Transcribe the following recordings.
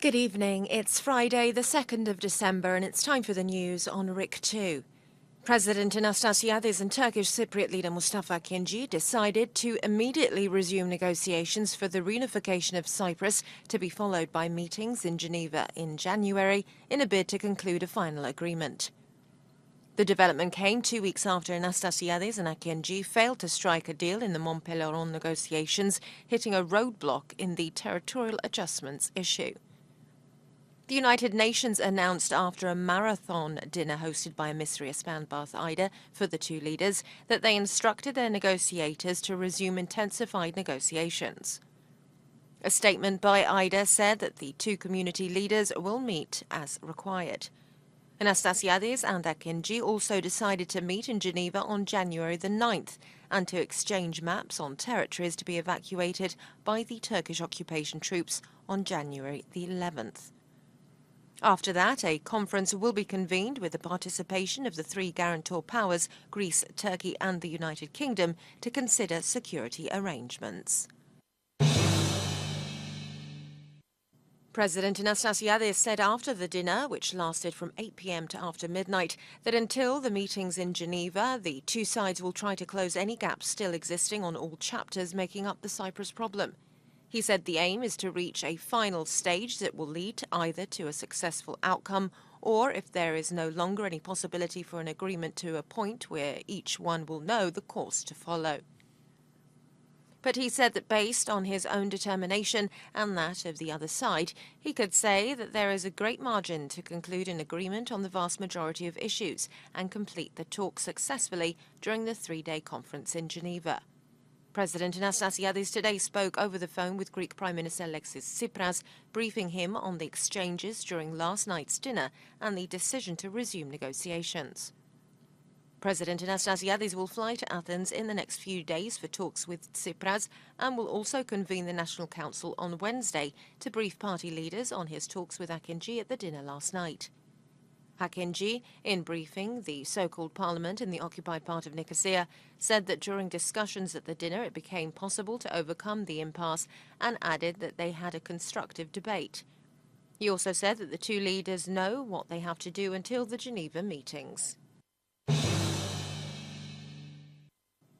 Good evening. It's Friday, the 2nd of December, and it's time for the news on RIK 2. President Anastasiades and Turkish Cypriot leader Mustafa Kinci decided to immediately resume negotiations for the reunification of Cyprus, to be followed by meetings in Geneva in January in a bid to conclude a final agreement. The development came 2 weeks after Anastasiades and Kinci failed to strike a deal in the Montpellier negotiations, hitting a roadblock in the territorial adjustments issue. The United Nations announced after a marathon dinner hosted by emissary Aspanbath Ida for the two leaders that they instructed their negotiators to resume intensified negotiations. A statement by Ida said that the two community leaders will meet as required. Anastasiades and Kinci also decided to meet in Geneva on January the 9th and to exchange maps on territories to be evacuated by the Turkish occupation troops on January the 11th. After that, a conference will be convened with the participation of the three guarantor powers, Greece, Turkey and the United Kingdom, to consider security arrangements. President Anastasiades said after the dinner, which lasted from 8 p.m. to after midnight, that until the meetings in Geneva, the two sides will try to close any gaps still existing on all chapters making up the Cyprus problem. He said the aim is to reach a final stage that will lead either to a successful outcome or, if there is no longer any possibility for an agreement, to a point where each one will know the course to follow. But he said that based on his own determination and that of the other side, he could say that there is a great margin to conclude an agreement on the vast majority of issues and complete the talks successfully during the three-day conference in Geneva. President Anastasiades today spoke over the phone with Greek Prime Minister Alexis Tsipras, briefing him on the exchanges during last night's dinner and the decision to resume negotiations. President Anastasiades will fly to Athens in the next few days for talks with Tsipras and will also convene the National Council on Wednesday to brief party leaders on his talks with Kinci at the dinner last night. Kinci, in briefing the so-called parliament in the occupied part of Nicosia, said that during discussions at the dinner it became possible to overcome the impasse and added that they had a constructive debate. He also said that the two leaders know what they have to do until the Geneva meetings.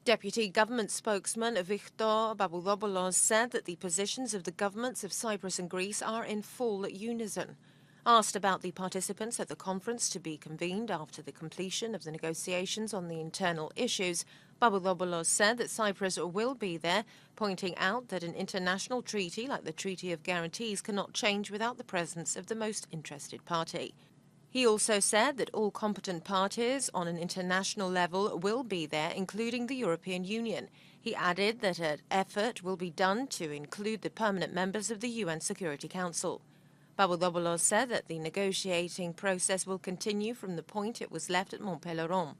Deputy government spokesman Victor Babulopoulos said that the positions of the governments of Cyprus and Greece are in full unison. Asked about the participants at the conference to be convened after the completion of the negotiations on the internal issues, Babulopoulos said that Cyprus will be there, pointing out that an international treaty like the Treaty of Guarantees cannot change without the presence of the most interested party. He also said that all competent parties on an international level will be there, including the European Union. He added that an effort will be done to include the permanent members of the UN Security Council. Babulopoulos said that the negotiating process will continue from the point it was left at Montpellier.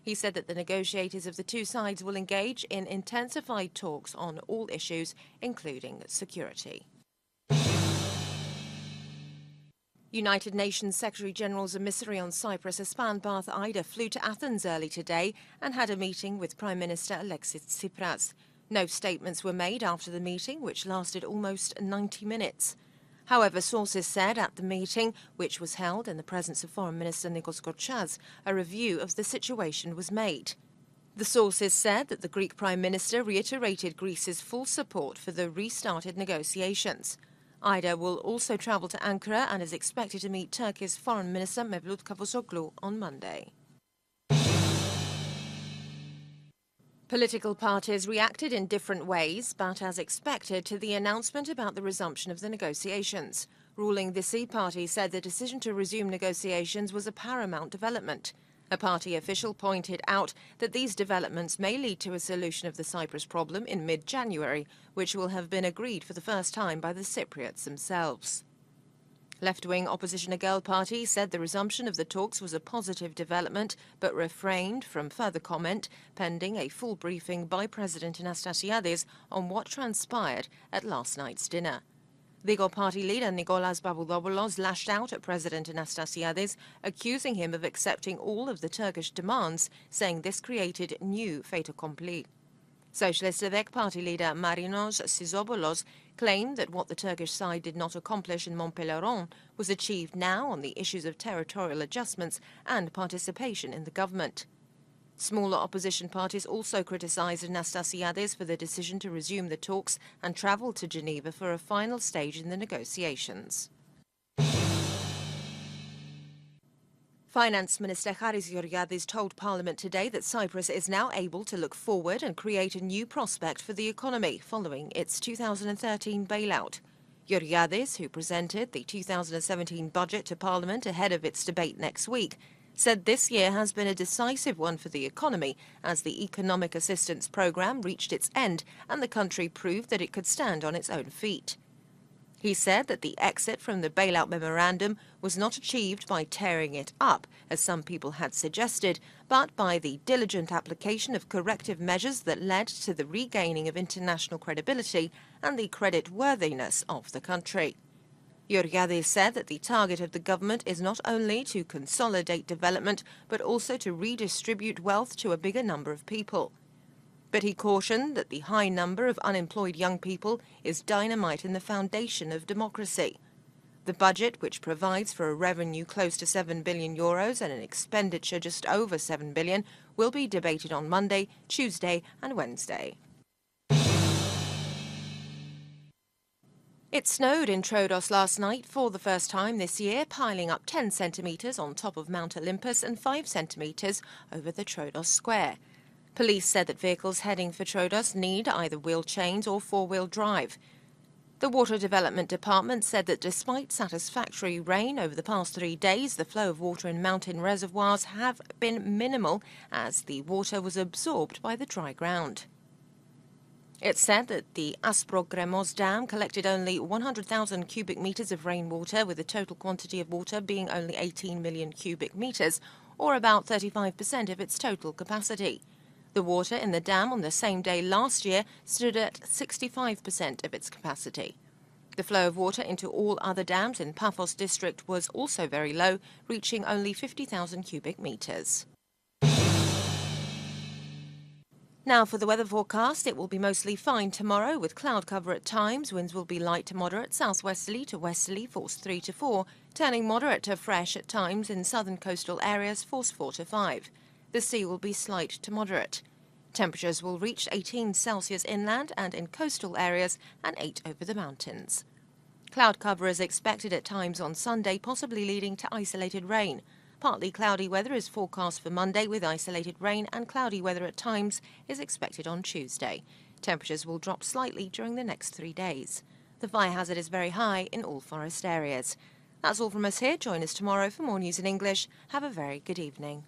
He said that the negotiators of the two sides will engage in intensified talks on all issues, including security. United Nations Secretary-General's emissary on Cyprus, Aspanbath Ida, flew to Athens early today and had a meeting with Prime Minister Alexis Tsipras. No statements were made after the meeting, which lasted almost 90 minutes. However, sources said at the meeting, which was held in the presence of Foreign Minister Nikos Kotchas, a review of the situation was made. The sources said that the Greek Prime Minister reiterated Greece's full support for the restarted negotiations. Ida will also travel to Ankara and is expected to meet Turkey's Foreign Minister Mevlut Cavusoglu on Monday. Political parties reacted in different ways, but as expected, to the announcement about the resumption of the negotiations. Ruling the C party said the decision to resume negotiations was a paramount development. A party official pointed out that these developments may lead to a solution of the Cyprus problem in mid-January, which will have been agreed for the first time by the Cypriots themselves. Left-wing opposition Agel party said the resumption of the talks was a positive development, but refrained from further comment, pending a full briefing by President Anastasiades on what transpired at last night's dinner. Legal Party leader Nicolas Babulopoulos lashed out at President Anastasiades, accusing him of accepting all of the Turkish demands, saying this created new fait accompli. Socialist PIK party leader Marinos Sisopoulos claimed that what the Turkish side did not accomplish in Montpellier was achieved now on the issues of territorial adjustments and participation in the government. Smaller opposition parties also criticised Anastasiades for the decision to resume the talks and travel to Geneva for a final stage in the negotiations. Finance Minister Haris Georgiadis told Parliament today that Cyprus is now able to look forward and create a new prospect for the economy following its 2013 bailout. Georgiadis, who presented the 2017 budget to Parliament ahead of its debate next week, said this year has been a decisive one for the economy as the economic assistance programme reached its end and the country proved that it could stand on its own feet. He said that the exit from the bailout memorandum was not achieved by tearing it up, as some people had suggested, but by the diligent application of corrective measures that led to the regaining of international credibility and the creditworthiness of the country. Georgiadis said that the target of the government is not only to consolidate development, but also to redistribute wealth to a bigger number of people. But he cautioned that the high number of unemployed young people is dynamite in the foundation of democracy. The budget, which provides for a revenue close to €7 billion and an expenditure just over €7 billion, will be debated on Monday, Tuesday and Wednesday. It snowed in Troodos last night for the first time this year, piling up 10 centimetres on top of Mount Olympus and 5 centimetres over the Troodos Square. Police said that vehicles heading for Troodos need either wheel chains or four-wheel drive. The Water Development Department said that despite satisfactory rain over the past 3 days, the flow of water in mountain reservoirs have been minimal as the water was absorbed by the dry ground. It said that the Asprogremos Dam collected only 100,000 cubic metres of rainwater, with the total quantity of water being only 18 million cubic metres, or about 35% of its total capacity. The water in the dam on the same day last year stood at 65% of its capacity. The flow of water into all other dams in Paphos district was also very low, reaching only 50,000 cubic metres. Now for the weather forecast, it will be mostly fine tomorrow with cloud cover at times. Winds will be light to moderate, southwesterly to westerly, force 3 to 4, turning moderate to fresh at times in southern coastal areas, force 4 to 5. The sea will be slight to moderate. Temperatures will reach 18 Celsius inland and in coastal areas and 8 over the mountains. Cloud cover is expected at times on Sunday, possibly leading to isolated rain. Partly cloudy weather is forecast for Monday with isolated rain, and cloudy weather at times is expected on Tuesday. Temperatures will drop slightly during the next 3 days. The fire hazard is very high in all forest areas. That's all from us here. Join us tomorrow for more news in English. Have a very good evening.